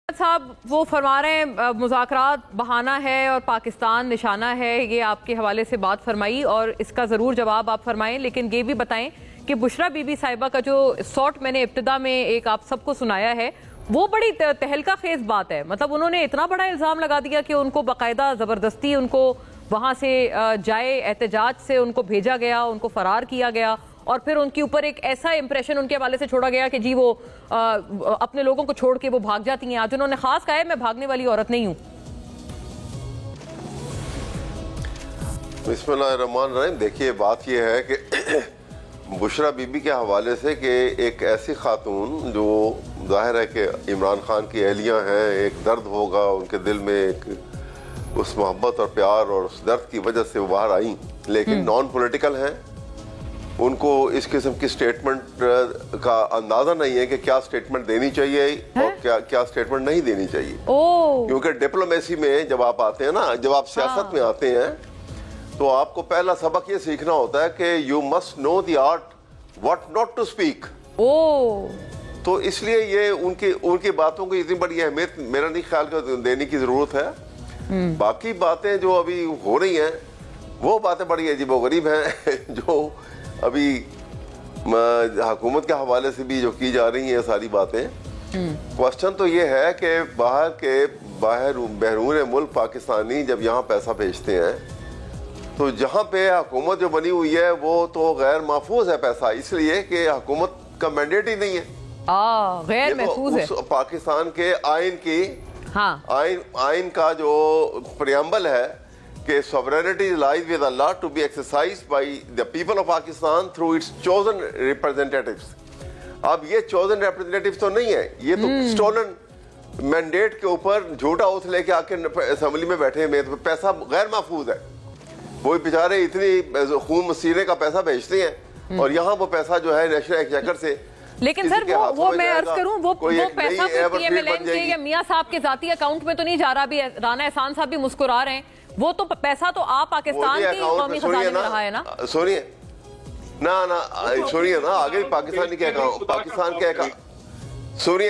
साहब वो फरमा रहे हैं मुज़ाकरात बहाना है और पाकिस्तान निशाना है, ये आपके हवाले से बात फरमाई और इसका ज़रूर जवाब आप फरमाएं, लेकिन ये भी बताएं कि बुशरा बीबी साहिबा का जो शॉट मैंने इब्तिदा में एक आप सबको सुनाया है वो बड़ी तहलका खेज बात है। मतलब उन्होंने इतना बड़ा इल्ज़ाम लगा दिया कि उनको बाकायदा ज़बरदस्ती उनको वहाँ से जाए एहतजाज से उनको भेजा गया, उनको फ़रार किया गया और फिर उनके ऊपर एक ऐसा इंप्रेशन उनके हवाले से छोड़ा गया कि जी वो अपने लोगों को छोड़ के वो भाग जाती हैं। आज उन्होंने खास कहा है मैं भागने वाली औरत नहीं हूँ। बिस्मिल्लाहिर्रहमानिर्रहीम। देखिए बात ये है कि बुशरा बीबी के हवाले से कि एक ऐसी खातून जो जाहिर है कि इमरान खान की अहलियाँ हैं, एक दर्द होगा उनके दिल में, एक उस मोहब्बत और प्यार और उस दर्द की वजह से वो बाहर आई, लेकिन नॉन पॉलिटिकल हैं। उनको इस किस्म की स्टेटमेंट का अंदाजा नहीं है कि क्या स्टेटमेंट देनी चाहिए और क्या स्टेटमेंट नहीं देनी चाहिए। क्योंकि डिप्लोमेसी में जब आप आते हैं ना, जब आप सियासत में आते हैं तो आपको पहला सबक ये सीखना होता है कि you must know the art what not to speak. तो इसलिए ये उनकी बातों को इतनी बड़ी अहमियत मेरा नहीं ख्याल कर देने की जरूरत है। बाकी बातें जो अभी हो रही हैं वो बातें बड़ी अजीबोगरीब हैं जो अभी हुकूमत के हवाले से भी जो की जा रही हैं सारी बातें। क्वेश्चन तो ये है कि बहरून मुल्क पाकिस्तानी जब यहाँ पैसा भेजते हैं तो जहाँ पे हुकूमत जो बनी हुई है वो तो गैर महफूज है पैसा, इसलिए कि हुकूमत का मैंडेट ही नहीं है। गैर महफूज है। पाकिस्तान के आइन की आइन का जो प्रियम्बल है कि sovereignty lies with Allah to be exercised by the people of Pakistan through its chosen representatives। अब ये chosen representatives तो नहीं है, ये तो stolen mandate के ऊपर झूठा ओथ लेके आके असेंबली में बैठे में, तो पैसा गैर महफूज है। वो बेचारे इतनी खून सीने का पैसा भेजते हैं और यहाँ वो पैसा जो है नेशनल एक्सचेकर से। लेकिन सर वो मैं अर्ज करूं वो पैसा PMLN के या मियां साहब के जाती अकाउंट में तो नहीं जा रहा। अभी राना एहसान साहब भी मुस्कुरा रहे हैं, वो तो पैसा तो आप पाकिस्तान की कौमी खजाने में रहा है ना। सुनिए ना आगे पाकिस्तान के अकाउंट, पाकिस्तान के अकाउंट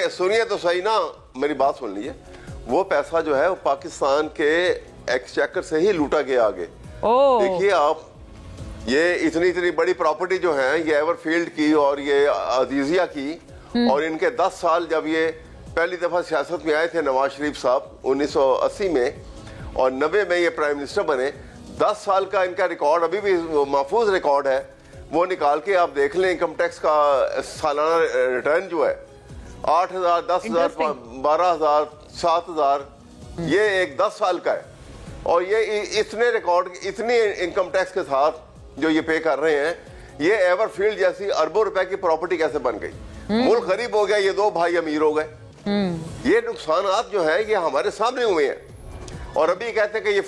सुनिए तो सही ना, मेरी बात सुन लीजिए। वो पैसा जो है वो पाकिस्तान के एक्सचेकर से ही लूटा गया आगे। देखिए आप, ये इतनी बड़ी प्रॉपर्टी जो है ये एवरफील्ड की और ये अजीजिया की, और इनके 10 साल जब ये पहली दफा सियासत में आए थे नवाज शरीफ साहब 1980 में और 90 में ये प्राइम मिनिस्टर बने, 10 साल का इनका रिकॉर्ड अभी भी महफूज रिकॉर्ड है। वो निकाल के आप देख लें, इनकम टैक्स का सालाना रिटर्न जो है 8,000, 10,000, 12,000, 7,000, ये एक 10 साल का है। और ये इतने रिकॉर्ड, इतनी इनकम टैक्स के साथ जो ये पे कर रहे हैं, ये एवरफील्ड जैसी अरबों रुपए की प्रॉपर्टी कैसे बन गई? मुल्क गरीब हो गया, ये दो भाई अमीर हो गए। ये नुकसानात जो है ये हमारे सामने हुए हैं और अभी कहते हैं कि ये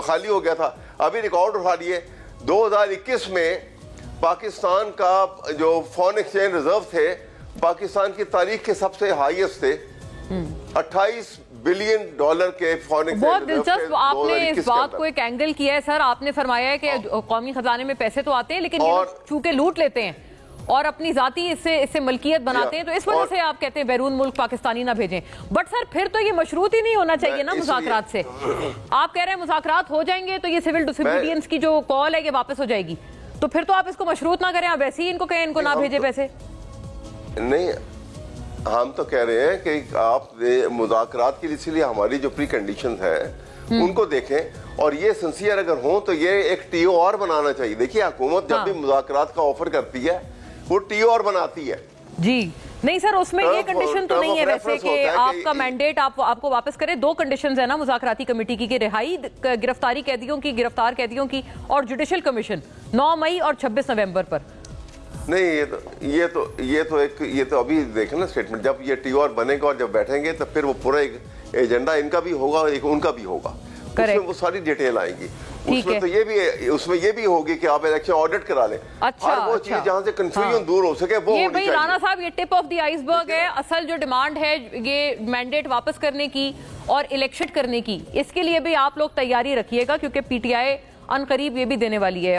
खाली हो गया था। अभी रिकॉर्ड उठा लिए 2021 में पाकिस्तान का जो फॉरेन एक्सचेंज रिजर्व थे पाकिस्तान की तारीख के सबसे हाईएस्ट थे, $28 बिलियन के फॉरेन। बहुत दिलचस्प आपने इस बात को एक एंगल किया है सर। आपने फरमाया है कि कौमी खजाने में पैसे तो आते हैं लेकिन चूंकि लूट लेते हैं और अपनी जाती इससे मलकियत बनाते हैं, तो इस वजह से आप कहते हैं बैरून मुल्क पाकिस्तानी ना भेजें। बट सर फिर तो ये मशरूत ही नहीं होना चाहिए ना मुज़ाकरात से। आप कह रहे हैं मुज़ाकरात हो जाएंगे तो ये सिविल डिसोबीडियंस की जो कॉल है ये वापस हो जाएगी, तो फिर तो आप इसको मशरूत ना करें, आप वैसे ही इनको कहें इनको ना भेजे पैसे। नहीं, हम तो कह रहे हैं कि आप मुज़ाकरात के लिए इसलिए हमारी जो प्री कंडीशंस है उनको देखें और ये सिंसियर अगर हो तो ये एक TOR बनाना चाहिए। देखिए हुकूमत जब भी मुज़ाकरात का ऑफर करती है वो TOR बनाती है जी। नहीं सर, उसमें ये कंडीशन तो नहीं है वैसे कि आपका मैंडेट आपको वापस करे। 2 कंडीशंस है ना मुज़ाकराती कमेटी की रिहाई, गिरफ्तारी कैदियों की, गिरफ्तार कैदियों की, और जुडिशल कमीशन 9 मई और 26 नवंबर पर। नहीं, ये तो अभी देखें ना स्टेटमेंट, जब ये TOR बनेगा और जब बैठेंगे तो फिर वो पूरा एक एजेंडा इनका भी होगा और एक उनका भी होगा, उसमें वो सारी डिटेल आएगी। उसमें तो ये भी होगी कि आप इलेक्शन ऑडिट करा लें। अच्छा, वो चीज जहाँ से कंफ्यूजन दूर हो सके वो ये भाई राणा साहब, ये टिप ऑफ द आइसबर्ग है। असल जो डिमांड है ये मैंडेट वापस करने की और इलेक्शन करने की, इसके लिए भी आप लोग तैयारी रखिएगा क्योंकि PTI अनकरीब ये भी देने वाली है।